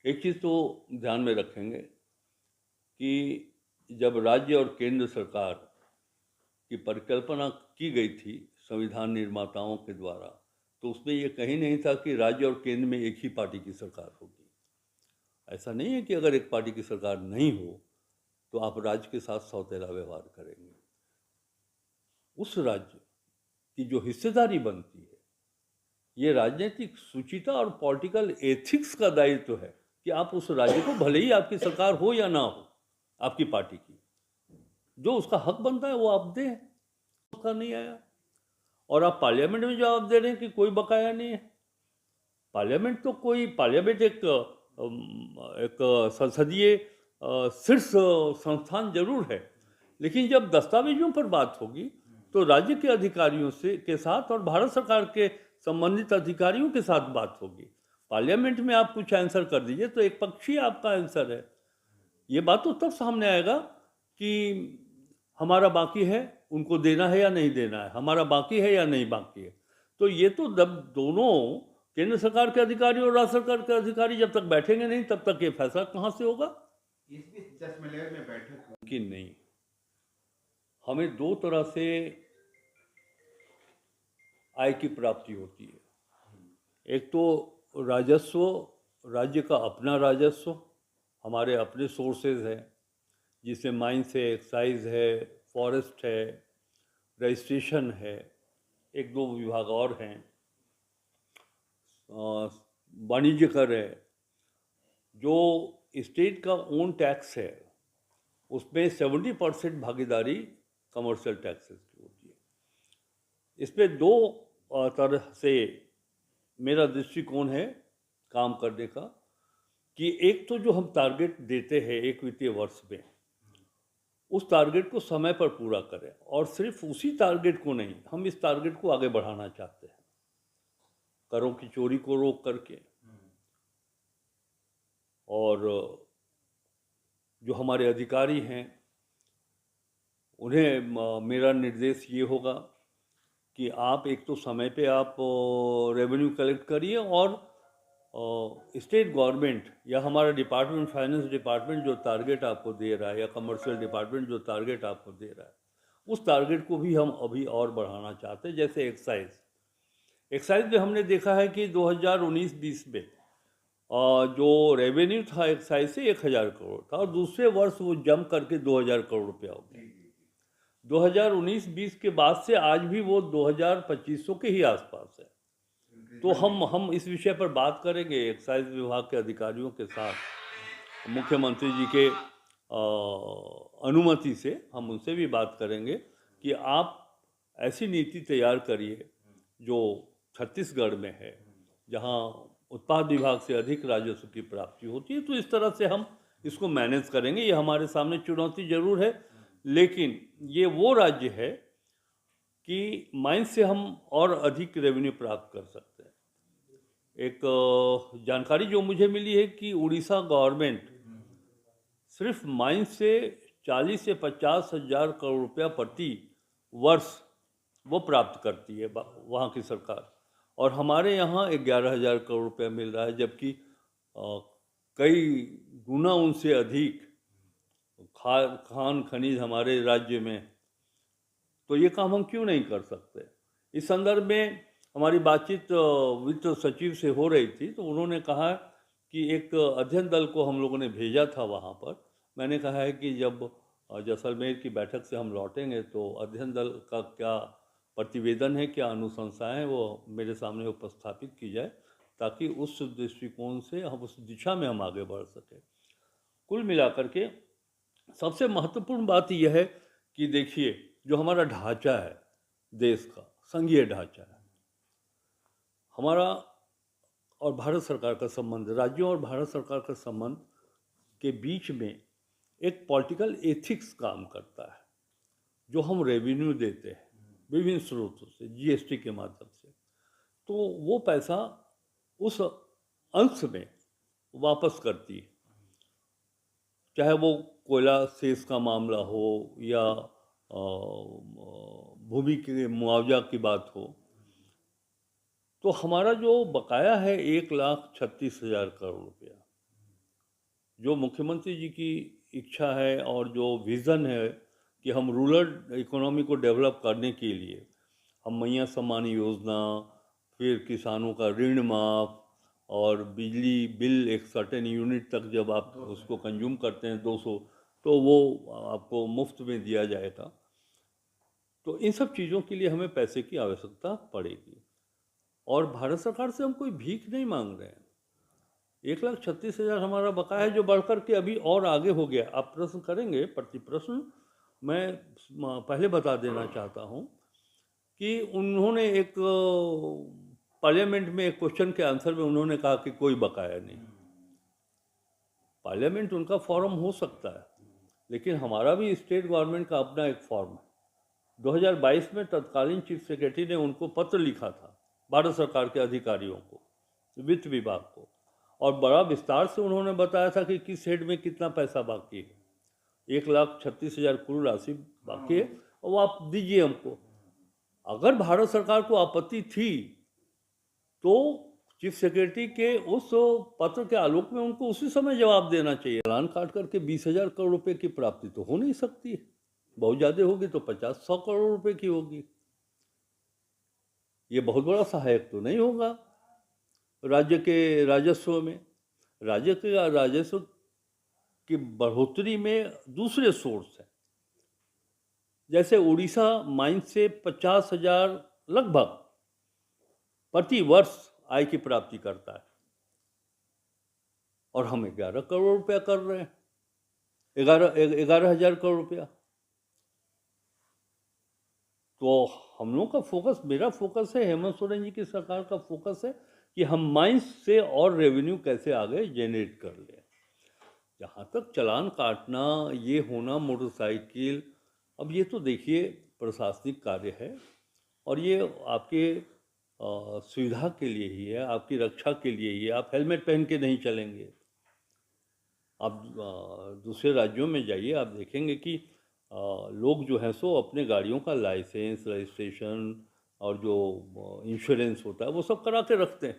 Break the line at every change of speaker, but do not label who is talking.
एक चीज़ तो ध्यान में रखेंगे कि जब राज्य और केंद्र सरकार की परिकल्पना की गई थी संविधान निर्माताओं के द्वारा, तो उसमें ये कहीं नहीं था कि राज्य और केंद्र में एक ही पार्टी की सरकार होगी। ऐसा नहीं है कि अगर एक पार्टी की सरकार नहीं हो तो आप राज्य के साथ सौतेला व्यवहार करेंगे। उस राज्य की जो हिस्सेदारी बनती है, ये राजनीतिक सुचिता और पॉलिटिकल एथिक्स का दायित्व है कि आप उस राज्य को, भले ही आपकी सरकार हो या ना हो आपकी पार्टी की, जो उसका हक बनता है वो आप दें। उसका नहीं आया और आप पार्लियामेंट में जवाब दे रहे हैं कि कोई बकाया नहीं है। पार्लियामेंट तो कोई, पार्लियामेंट एक संसदीय शीर्ष संस्थान जरूर है, लेकिन जब दस्तावेजों पर बात होगी तो राज्य के अधिकारियों से के साथ और भारत सरकार के संबंधित अधिकारियों के साथ बात होगी। पार्लियामेंट में आप कुछ आंसर कर दीजिए तो एक पक्षीय आपका आंसर है। ये बात तो तब सामने आएगा कि हमारा बाकी है, उनको देना है या नहीं देना है, हमारा बाकी है या नहीं बाकी है। तो ये तो जब दोनों केंद्र सरकार के अधिकारी और राज्य सरकार के अधिकारी जब तक बैठेंगे नहीं तब तक ये फैसला कहाँ से होगा।
इस बीच 10 मिनट में बैठक
कि नहीं, हमें दो तरह से आय की प्राप्ति होती है। एक तो राजस्व, राज्य का अपना राजस्व, हमारे अपने सोर्सेज हैं, जिसमें माइंस है, एक्साइज है, फॉरेस्ट है, रजिस्ट्रेशन है, एक दो विभाग और हैं, वाणिज्य कर है। जो स्टेट का ओन टैक्स है उसमें 70% भागीदारी कमर्शियल टैक्सेस की होती है। इसमें दो तरह से मेरा दृष्टिकोण है काम करने का कि एक तो जो हम टारगेट देते हैं एक वित्तीय वर्ष में, उस टारगेट को समय पर पूरा करें, और सिर्फ उसी टारगेट को नहीं, हम इस टारगेट को आगे बढ़ाना चाहते हैं करों की चोरी को रोक करके। और जो हमारे अधिकारी हैं उन्हें मेरा निर्देश ये होगा कि आप एक तो समय पे आप रेवेन्यू कलेक्ट करिए, और स्टेट गवर्नमेंट या हमारा डिपार्टमेंट, फाइनेंस डिपार्टमेंट जो टारगेट आपको दे रहा है, या कमर्शियल डिपार्टमेंट जो टारगेट आपको दे रहा है, उस टारगेट को भी हम अभी और बढ़ाना चाहते हैं। जैसे एक्साइज में हमने देखा है कि 2019-20 में जो रेवेन्यू था एक्साइज से 1000 करोड़ था, और दूसरे वर्ष वो जम करके 2000 करोड़ रुपया हो गया। 2019-20 के बाद से आज भी वो 2025 के ही आसपास है। तो हम इस विषय पर बात करेंगे एक्साइज विभाग के अधिकारियों के साथ, मुख्यमंत्री जी के अनुमति से हम उनसे भी बात करेंगे कि आप ऐसी नीति तैयार करिए जो छत्तीसगढ़ में है, जहां उत्पाद विभाग से अधिक राजस्व की प्राप्ति होती है। तो इस तरह से हम इसको मैनेज करेंगे। ये हमारे सामने चुनौती जरूर है, लेकिन ये वो राज्य है कि माइंस से हम और अधिक रेवेन्यू प्राप्त कर सकते हैं। एक जानकारी जो मुझे मिली है कि उड़ीसा गवर्नमेंट सिर्फ माइंस से 40 से 50 हजार करोड़ रुपया प्रति वर्ष वो प्राप्त करती है वहाँ की सरकार, और हमारे यहाँ 11,000 करोड़ रुपया मिल रहा है, जबकि कई गुना उनसे अधिक खान खनिज हमारे राज्य में। तो ये काम हम क्यों नहीं कर सकते। इस संदर्भ में हमारी बातचीत वित्त सचिव से हो रही थी, तो उन्होंने कहा कि एक अध्ययन दल को हम लोगों ने भेजा था वहाँ पर। मैंने कहा है कि जब जैसलमेर की बैठक से हम लौटेंगे तो अध्ययन दल का क्या प्रतिवेदन है, क्या अनुशंसाएं हैं, वो मेरे सामने उपस्थापित की जाए, ताकि उस दृष्टिकोण से हम उस दिशा में हम आगे बढ़ सकें। कुल मिलाकर के सबसे महत्वपूर्ण बात यह है कि देखिए, जो हमारा ढांचा है देश का, संघीय ढांचा है हमारा, और भारत सरकार का संबंध, राज्यों और भारत सरकार का संबंध के बीच में एक पॉलिटिकल एथिक्स काम करता है। जो हम रेवेन्यू देते हैं विभिन्न स्रोतों से, जीएसटी के माध्यम से, तो वो पैसा उस अंश में वापस करती है, चाहे वो कोयला सेस का मामला हो या भूमि के मुआवजा की बात हो। तो हमारा जो बकाया है 1,36,000 करोड़ रुपया, जो मुख्यमंत्री जी की इच्छा है और जो विज़न है कि हम रूरल इकोनॉमी को डेवलप करने के लिए हम मैया सम्मान योजना, फिर किसानों का ऋण माफ़, और बिजली बिल एक सर्टेन यूनिट तक जब आप उसको कंज्यूम करते हैं 200, तो वो आपको मुफ्त में दिया जाएगा। तो इन सब चीज़ों के लिए हमें पैसे की आवश्यकता पड़ेगी, और भारत सरकार से हम कोई भीख नहीं मांग रहे हैं। 1,36,000 हमारा बकाया है, जो बढ़कर के अभी और आगे हो गया। आप प्रश्न करेंगे प्रति प्रश्न, मैं पहले बता देना चाहता हूँ कि उन्होंने एक पार्लियामेंट में एक क्वेश्चन के आंसर में उन्होंने कहा कि कोई बकाया नहीं। पार्लियामेंट उनका फॉर्म हो सकता है, लेकिन हमारा भी स्टेट गवर्नमेंट का अपना एक फॉर्म है। 2022 में तत्कालीन चीफ सेक्रेटरी ने उनको पत्र लिखा था, भारत सरकार के अधिकारियों को, वित्त विभाग को, और बड़ा विस्तार से उन्होंने बताया था कि किस हेड में कितना पैसा बाकी है। 1,36,000 कुल राशि बाकी है, और वो आप दीजिए हमको। अगर भारत सरकार को आपत्ति थी तो चीफ सेक्रेटरी के उस पत्र के आलोक में उनको उसी समय जवाब देना चाहिए। चालान काट करके 20,000 करोड़ रुपए की प्राप्ति तो हो नहीं सकती है, बहुत ज़्यादा होगी तो 50-100 करोड़ रुपए की होगी। ये बहुत बड़ा सहायक तो नहीं होगा राज्य के राजस्व में। राज्य के राजस्व की बढ़ोतरी में दूसरे सोर्स है, जैसे उड़ीसा माइंस से 50,000 लगभग प्रति वर्ष आय की प्राप्ति करता है, और हम 11 करोड़ रुपया कर रहे हैं, 11,000 करोड़ रुपया। तो हम लोग का फोकस, मेरा फोकस है, हेमंत सोरेन जी की सरकार का फोकस है कि हम माइंस से और रेवेन्यू कैसे आगे जनरेट कर लें। जहाँ तक चालान काटना, ये होना मोटरसाइकिल, अब ये तो देखिए प्रशासनिक कार्य है, और ये आपके सुविधा के लिए ही है, आपकी रक्षा के लिए ही है। आप हेलमेट पहन के नहीं चलेंगे। आप दूसरे राज्यों में जाइए, आप देखेंगे कि लोग जो हैं सो अपने गाड़ियों का लाइसेंस, रजिस्ट्रेशन और जो इंश्योरेंस होता है वो सब करा के रखते हैं।